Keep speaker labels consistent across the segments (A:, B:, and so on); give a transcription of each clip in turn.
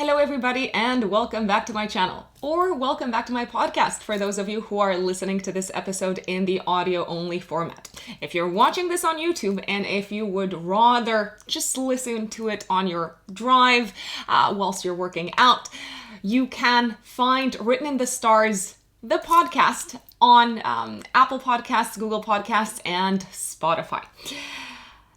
A: Hello everybody and welcome back to my channel, or welcome back to my podcast for those of you who are listening to this episode in the audio only format. If you're watching this on YouTube and if you would rather just listen to it on your drive whilst you're working out, you can find Written in the Stars, the podcast, on Apple Podcasts, Google Podcasts, and Spotify.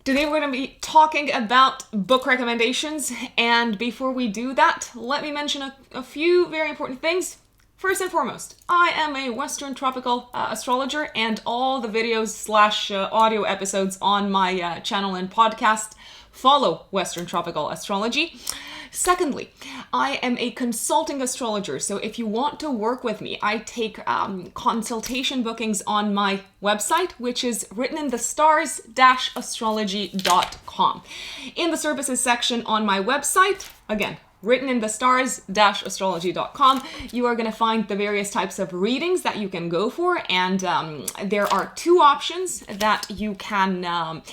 A: Today we're going to be talking about book recommendations, and before we do that, let me mention a few very important things. First and foremost, I am a Western tropical astrologer, and all the videos / audio episodes on my channel and podcast follow Western tropical astrology. Secondly, I am a consulting astrologer, so if you want to work with me, I take consultation bookings on my website, which is writteninthestars-astrology.com. In the services section on my website, again, writteninthestars-astrology.com, you are going to find the various types of readings that you can go for, and there are two options that you can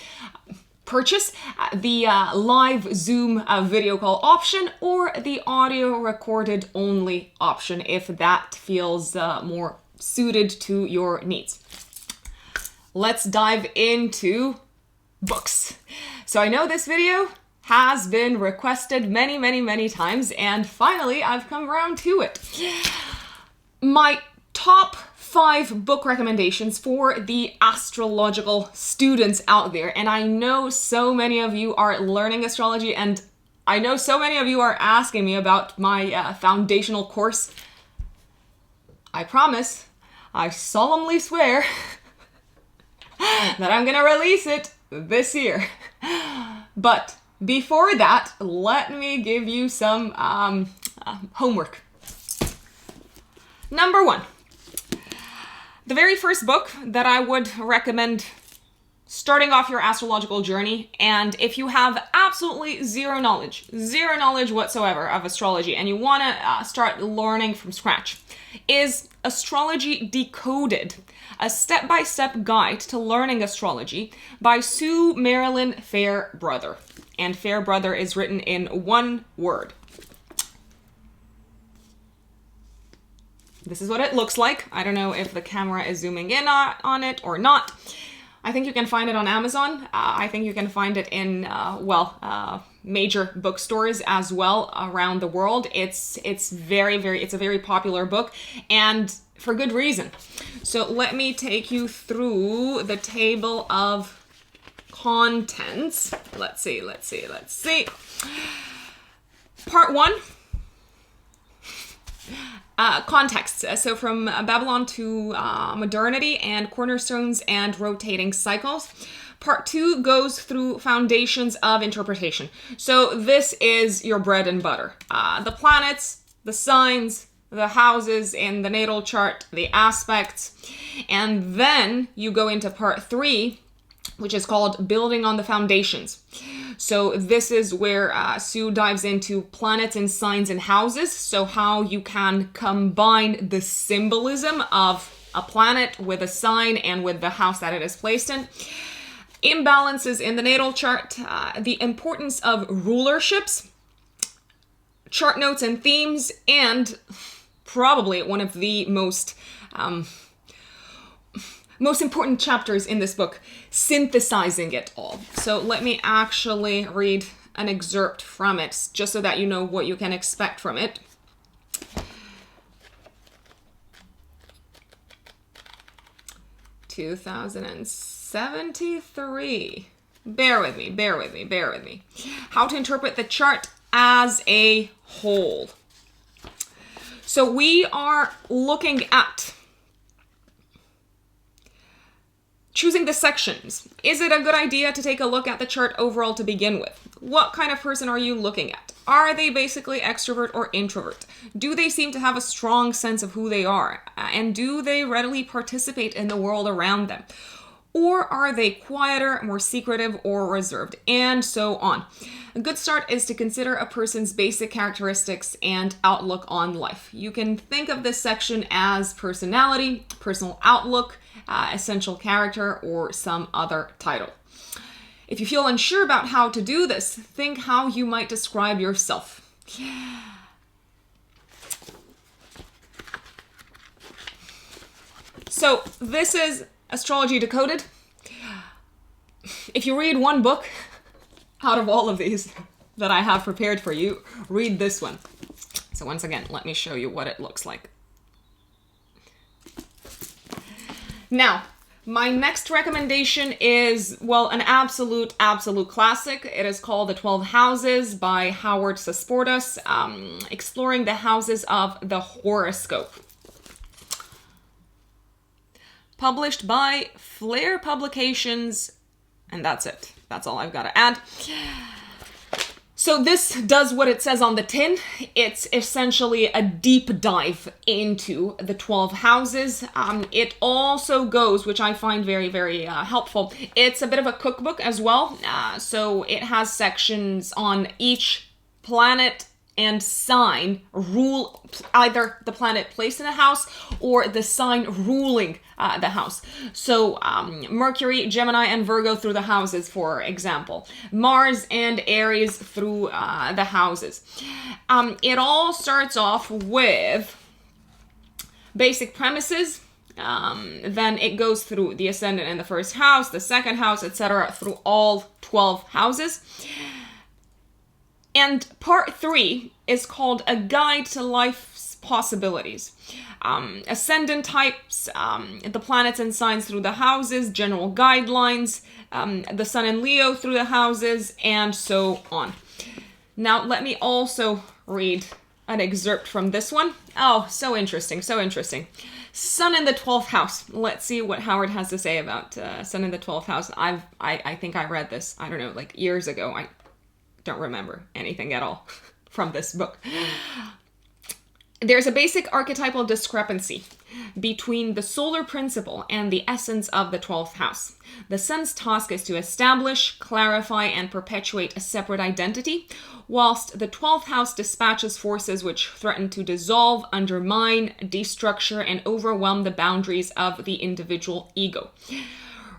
A: purchase: the live Zoom video call option or the audio recorded only option if that feels more suited to your needs. Let's dive into books. So I know this video has been requested many times, and finally I've come around to it. My top 5 book recommendations for the astrological students out there. And I know so many of you are learning astrology, and I know so many of you are asking me about my foundational course. I promise, I solemnly swear that I'm gonna release it this year. But before that, let me give you some homework. Number 1. The very first book that I would recommend starting off your astrological journey, and if you have absolutely zero knowledge whatsoever of astrology and you want to start learning from scratch, is Astrology Decoded, a step-by-step guide to learning astrology by Sue Marilyn Fairbrother. And Fairbrother is written in one word. This is what it looks like. I don't know if the camera is zooming in on it or not. I think you can find it on Amazon. I think you can find it in, major bookstores as well around the world. It's a very popular book, and for good reason. So let me take you through the table of contents. Let's see. Part 1. Context. So from Babylon to modernity and cornerstones and rotating cycles. Part 2 goes through foundations of interpretation. So this is your bread and butter. The planets, the signs, the houses in the natal chart, the aspects. And then you go into part 3, which is called Building on the Foundations. So this is where Sue dives into planets and signs and houses. So how you can combine the symbolism of a planet with a sign and with the house that it is placed in. Imbalances in the natal chart, the importance of rulerships, chart notes and themes, and probably one of the most important chapters in this book, synthesizing it all. So let me actually read an excerpt from it, just so that you know what you can expect from it. (2073). Bear with me. How to interpret the chart as a whole. So we are looking at choosing the sections. Is it a good idea to take a look at the chart overall to begin with? What kind of person are you looking at? Are they basically extrovert or introvert? Do they seem to have a strong sense of who they are? And do they readily participate in the world around them? Or are they quieter, more secretive, or reserved? And so on. A good start is to consider a person's basic characteristics and outlook on life. You can think of this section as personality, personal outlook, essential character, or some other title. If you feel unsure about how to do this, think how you might describe yourself. So this is Astrology Decoded. If you read one book out of all of these that I have prepared for you, read this one. So once again, let me show you what it looks like. Now, my next recommendation is, well, an absolute classic. It is called The 12 Houses by Howard Sasportas, exploring the houses of the horoscope. Published by Flare Publications, and that's it. That's all I've got to add. So this does what it says on the tin. It's essentially a deep dive into the 12 houses. It also goes, which I find very, very helpful. It's a bit of a cookbook as well. So it has sections on each planet and sign rule, either the planet placed in a house or the sign ruling the house. So Mercury, Gemini, and Virgo through the houses, for example. Mars and Aries through the houses. It all starts off with basic premises. Then it goes through the ascendant in the first house, the second house, etc., through all 12 houses. And part 3 is called A Guide to Life's Possibilities. Ascendant types, the planets and signs through the houses, general guidelines, the sun and Leo through the houses, and so on. Now, let me also read an excerpt from this one. Oh, so interesting, so interesting. Sun in the 12th house. Let's see what Howard has to say about Sun in the 12th house. I think I read this, I don't know, like years ago. I don't remember anything at all from this book. There's a basic archetypal discrepancy between the solar principle and the essence of the 12th house. The sun's task is to establish, clarify, and perpetuate a separate identity, whilst the 12th house dispatches forces which threaten to dissolve, undermine, destructure, and overwhelm the boundaries of the individual ego.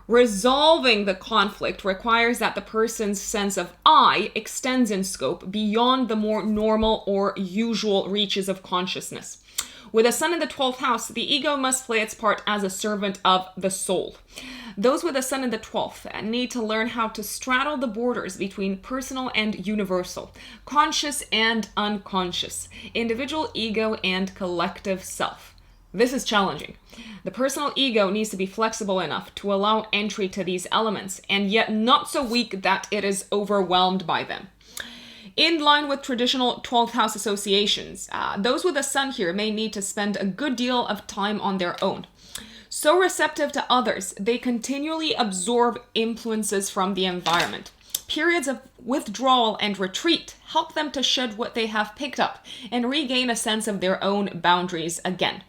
A: Resolving the conflict requires that the person's sense of I extends in scope beyond the more normal or usual reaches of consciousness. With a sun in the 12th house, the ego must play its part as a servant of the soul. Those with a sun in the 12th need to learn how to straddle the borders between personal and universal, conscious and unconscious, individual ego and collective self. This is challenging. The personal ego needs to be flexible enough to allow entry to these elements, and yet not so weak that it is overwhelmed by them. In line with traditional 12th house associations, those with a sun here may need to spend a good deal of time on their own. So receptive to others, they continually absorb influences from the environment. Periods of withdrawal and retreat help them to shed what they have picked up and regain a sense of their own boundaries again.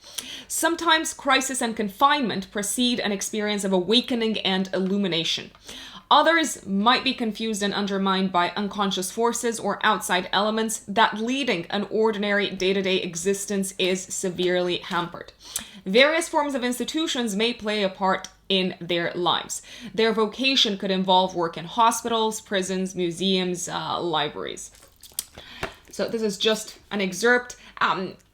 A: Sometimes crisis and confinement precede an experience of awakening and illumination. Others might be confused and undermined by unconscious forces or outside elements that leading an ordinary day-to-day existence is severely hampered. Various forms of institutions may play a part in their lives. Their vocation could involve work in hospitals, prisons, museums, libraries. So this is just an excerpt.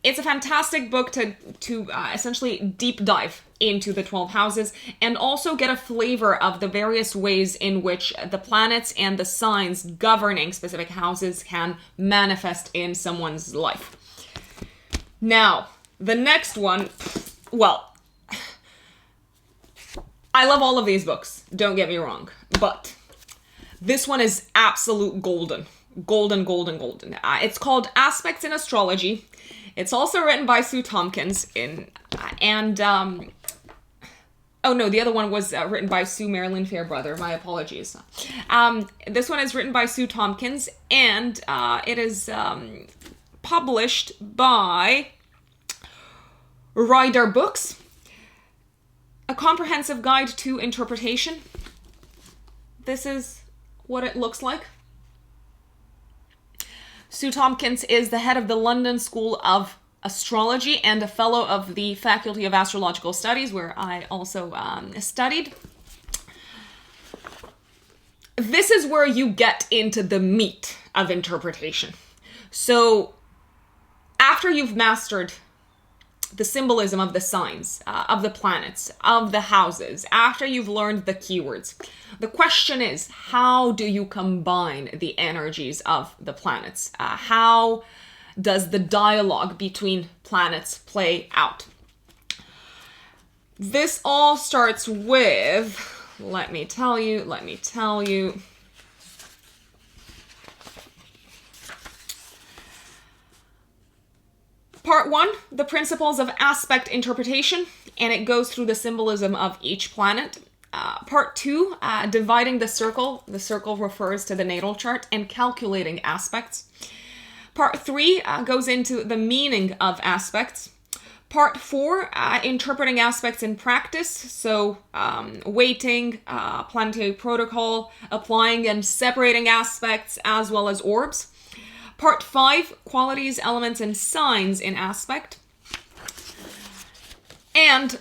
A: It's a fantastic book to essentially deep dive into the 12 houses and also get a flavor of the various ways in which the planets and the signs governing specific houses can manifest in someone's life. Now, the next one, well, I love all of these books, don't get me wrong, but this one is absolute golden. Golden. It's called Aspects in Astrology. It's also written by Sue Tompkins, the other one was written by Sue Marilyn Fairbrother. My apologies. This one is written by Sue Tompkins, and it is published by Ryder Books. A comprehensive guide to interpretation. This is what it looks like. Sue Tompkins is the head of the London School of Astrology and a fellow of the Faculty of Astrological Studies, where I also studied. This is where you get into the meat of interpretation. So after you've mastered the symbolism of the signs, of the planets, of the houses, after you've learned the keywords, the question is, how do you combine the energies of the planets? How does the dialogue between planets play out? This all starts with, let me tell you. Part 1, the principles of aspect interpretation, and it goes through the symbolism of each planet. Part 2, dividing the circle. The circle refers to the natal chart, and calculating aspects. Part 3 goes into the meaning of aspects. Part 4, interpreting aspects in practice, so weighting, planetary protocol, applying and separating aspects, as well as orbs. Part 5, qualities, elements, and signs in aspect. And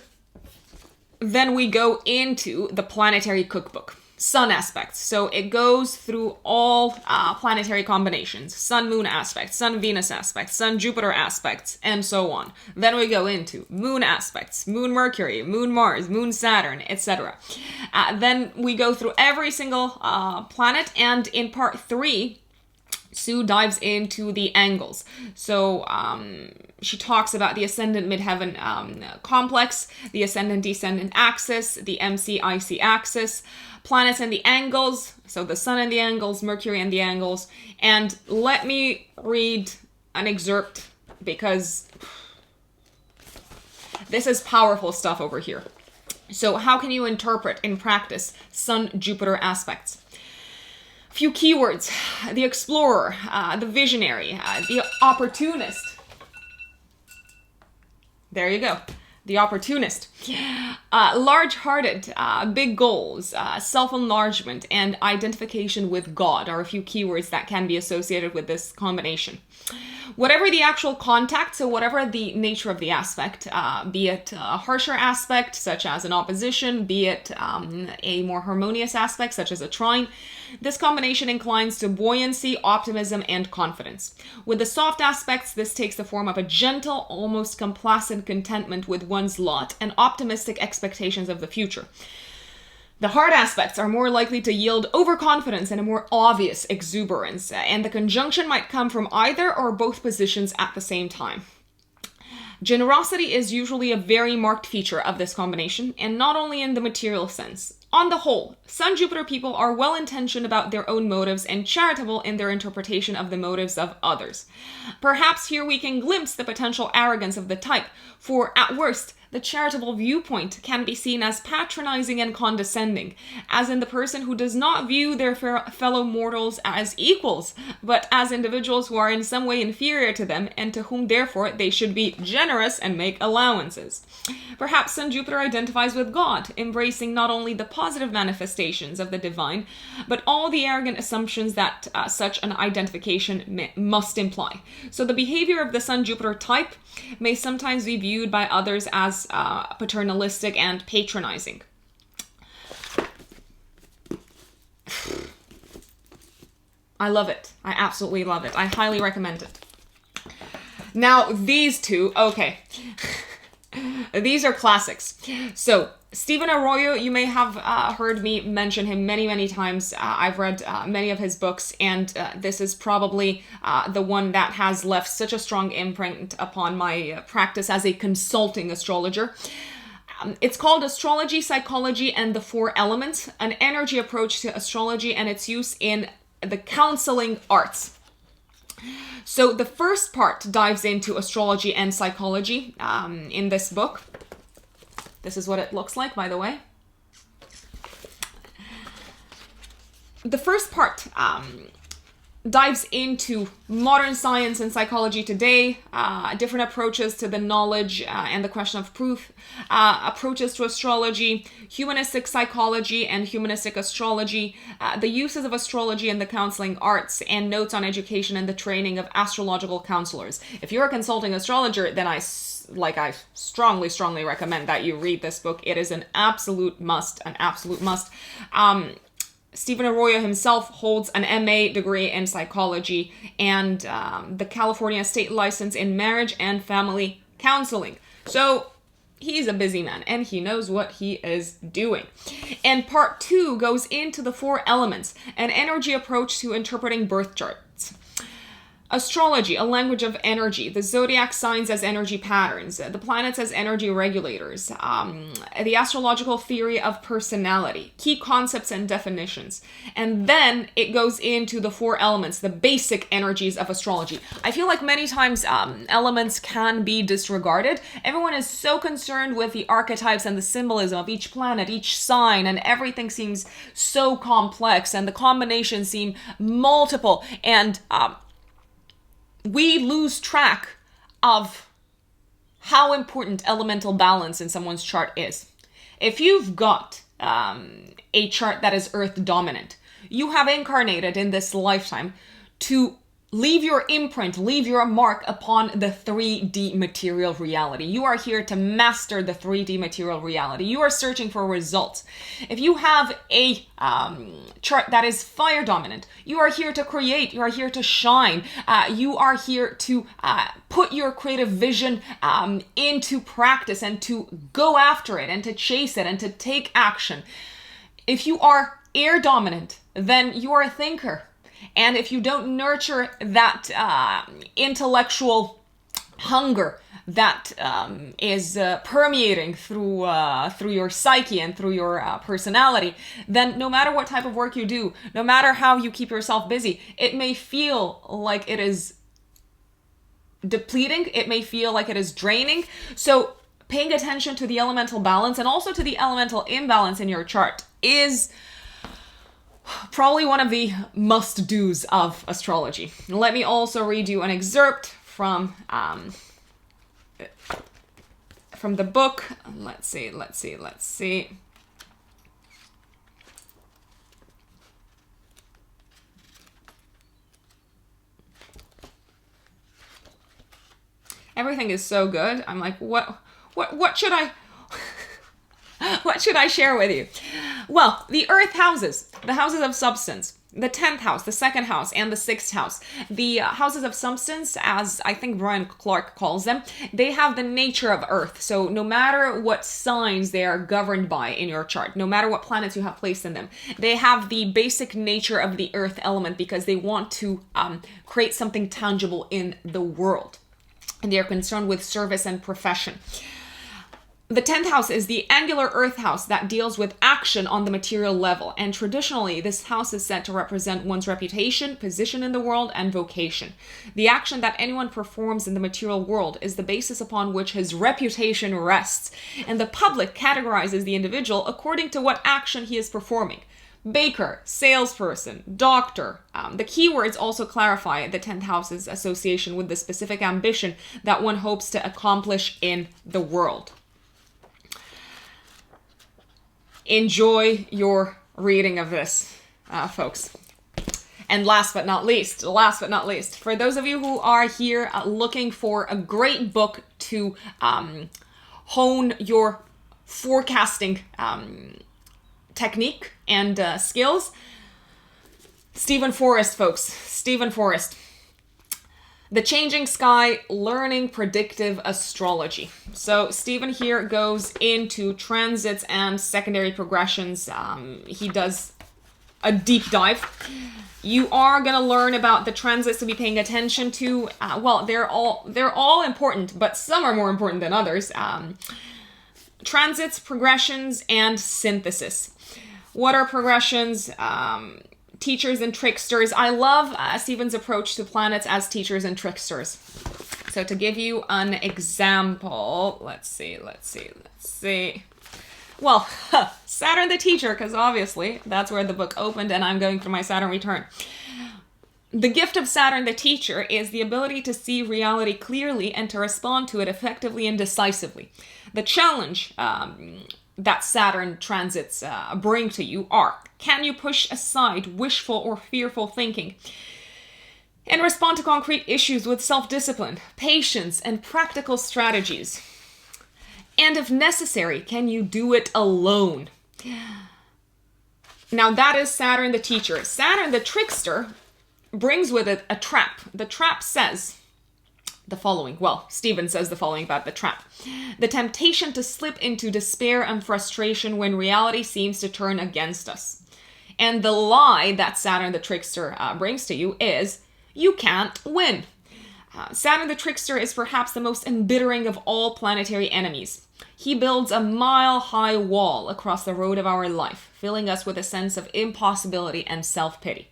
A: then we go into the planetary cookbook, sun aspects. So it goes through all planetary combinations, sun-moon aspects, sun-Venus aspects, sun-Jupiter aspects, and so on. Then we go into moon aspects, moon-Mercury, moon-Mars, moon-Saturn, etc. Then we go through every single planet, and in part 3, Sue dives into the angles. So she talks about the ascendant midheaven complex, the ascendant-descendant axis, the MC-IC axis, planets and the angles, so the sun and the angles, Mercury and the angles. And let me read an excerpt, because this is powerful stuff over here. So how can you interpret in practice Sun-Jupiter aspects? Few keywords: the explorer, the visionary, the opportunist. There you go. The opportunist. Large-hearted, big goals, self-enlargement, and identification with God are a few keywords that can be associated with this combination. Whatever the actual contact, so whatever the nature of the aspect, be it a harsher aspect, such as an opposition, be it a more harmonious aspect, such as a trine, this combination inclines to buoyancy, optimism, and confidence. With the soft aspects, this takes the form of a gentle, almost complacent contentment with one's lot and optimistic expectations of the future. The hard aspects are more likely to yield overconfidence and a more obvious exuberance, and the conjunction might come from either or both positions at the same time. Generosity is usually a very marked feature of this combination, and not only in the material sense. On the whole, Sun-Jupiter people are well-intentioned about their own motives and charitable in their interpretation of the motives of others. Perhaps here we can glimpse the potential arrogance of the type, for at worst, the charitable viewpoint can be seen as patronizing and condescending, as in the person who does not view their fellow mortals as equals, but as individuals who are in some way inferior to them, and to whom therefore they should be generous and make allowances. Perhaps Sun-Jupiter identifies with God, embracing not only the positive manifestations of the divine, but all the arrogant assumptions that such an identification must imply. So the behavior of the Sun-Jupiter type may sometimes be viewed by others as paternalistic and patronizing. I love it. I absolutely love it. I highly recommend it. Now, these two, okay. These are classics. So, Stephen Arroyo, you may have heard me mention him many, many times. I've read many of his books, and this is probably the one that has left such a strong imprint upon my practice as a consulting astrologer. It's called Astrology, Psychology, and the Four Elements, an energy approach to astrology and its use in the counseling arts. So the first part dives into astrology and psychology in this book. This is what it looks like, by the way. The first part dives into modern science and psychology today, different approaches to the knowledge and the question of proof, approaches to astrology, humanistic psychology and humanistic astrology, the uses of astrology in the counseling arts, and notes on education and the training of astrological counselors. If you're a consulting astrologer, then I strongly, strongly recommend that you read this book. It is an absolute must, Stephen Arroyo himself holds an MA degree in psychology and the California state license in marriage and family counseling. So he's a busy man and he knows what he is doing. And part 2 goes into the 4 elements, an energy approach to interpreting birth charts. Astrology, a language of energy. The zodiac signs as energy patterns. The planets as energy regulators. The astrological theory of personality. Key concepts and definitions. And then it goes into the 4 elements, the basic energies of astrology. I feel like many times elements can be disregarded. Everyone is so concerned with the archetypes and the symbolism of each planet, each sign, and everything seems so complex and the combinations seem multiple. And we lose track of how important elemental balance in someone's chart is. If you've got a chart that is earth dominant, you have incarnated in this lifetime to leave your imprint, leave your mark upon the 3D material reality. You are here to master the 3D material reality. You are searching for results. If you have a chart that is fire dominant, you are here to create, you are here to shine, you are here to put your creative vision into practice and to go after it and to chase it and to take action. If you are air dominant, then you are a thinker. And if you don't nurture that intellectual hunger that is permeating through your psyche and through your personality, then no matter what type of work you do, no matter how you keep yourself busy, it may feel like it is depleting, it may feel like it is draining. So paying attention to the elemental balance and also to the elemental imbalance in your chart is probably one of the must-dos of astrology. Let me also read you an excerpt from the book. Let's see. Everything is so good. I'm like, what should I what should I share with you? Well, the earth houses, the houses of substance, the 10th house, the 2nd house, and the 6th house. The houses of substance, as I think Brian Clark calls them, they have the nature of earth. So no matter what signs they are governed by in your chart, no matter what planets you have placed in them, they have the basic nature of the earth element because they want to create something tangible in the world. And they are concerned with service and profession. The 10th house is the angular earth house that deals with action on the material level. And traditionally, this house is said to represent one's reputation, position in the world, and vocation. The action that anyone performs in the material world is the basis upon which his reputation rests. And the public categorizes the individual according to what action he is performing. Baker, salesperson, doctor. The keywords also clarify the 10th house's association with the specific ambition that one hopes to accomplish in the world. Enjoy your reading of this, folks. And last but not least, for those of you who are here looking for a great book to hone your forecasting technique and skills, Stephen Forrest, folks. Stephen Forrest. The Changing Sky, Learning Predictive Astrology. So Stephen here goes into transits and secondary progressions. He does a deep dive. You are going to learn about the transits to be paying attention to. Well, they're all important, but some are more important than others. Transits, progressions, and synthesis. What are progressions? Teachers and tricksters. I love Stephen's approach to planets as teachers and tricksters. So to give you an example, let's see. Well, Saturn the teacher, because obviously that's where the book opened and I'm going through my Saturn return. The gift of Saturn the teacher is the ability to see reality clearly and to respond to it effectively and decisively. The challenge that Saturn transits bring to you are: can you push aside wishful or fearful thinking and respond to concrete issues with self-discipline, patience, and practical strategies? And if necessary, can you do it alone? Now that is Saturn the teacher. Saturn the trickster brings with it a trap. The trap says, the following. Well, Stephen says the following about the trap. The temptation to slip into despair and frustration when reality seems to turn against us. And the lie that Saturn the Trickster brings to you is, you can't win. Saturn the Trickster is perhaps the most embittering of all planetary enemies. He builds a mile-high wall across the road of our life, filling us with a sense of impossibility and self-pity.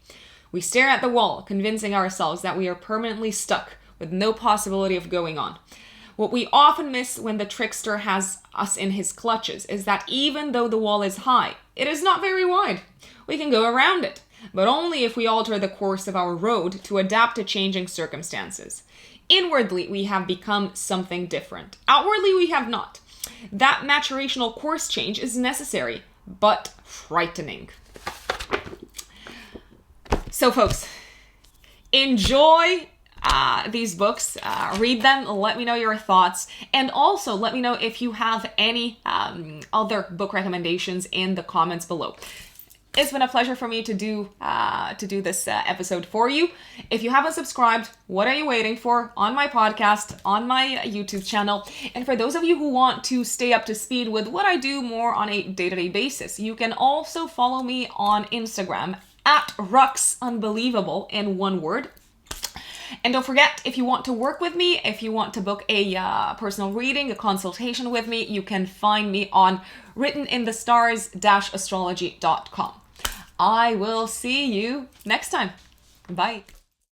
A: We stare at the wall, convincing ourselves that we are permanently stuck, with no possibility of going on. What we often miss when the trickster has us in his clutches is that even though the wall is high, it is not very wide. We can go around it, but only if we alter the course of our road to adapt to changing circumstances. Inwardly, we have become something different. Outwardly, we have not. That maturational course change is necessary, but frightening. So, folks, enjoy these books, read them, let me know your thoughts, and also let me know if you have any other book recommendations in the comments below. It's been a pleasure for me to do this episode for you. If you haven't subscribed, what are you waiting for? On my podcast, on my YouTube channel. And for those of you who want to stay up to speed with what I do more on a day-to-day basis, you can also follow me on Instagram at ruxunbelievable in one word. And don't forget, if you want to work with me, if you want to book a personal reading, a consultation with me, you can find me on writteninthestars-astrology.com. I will see you next time. Bye.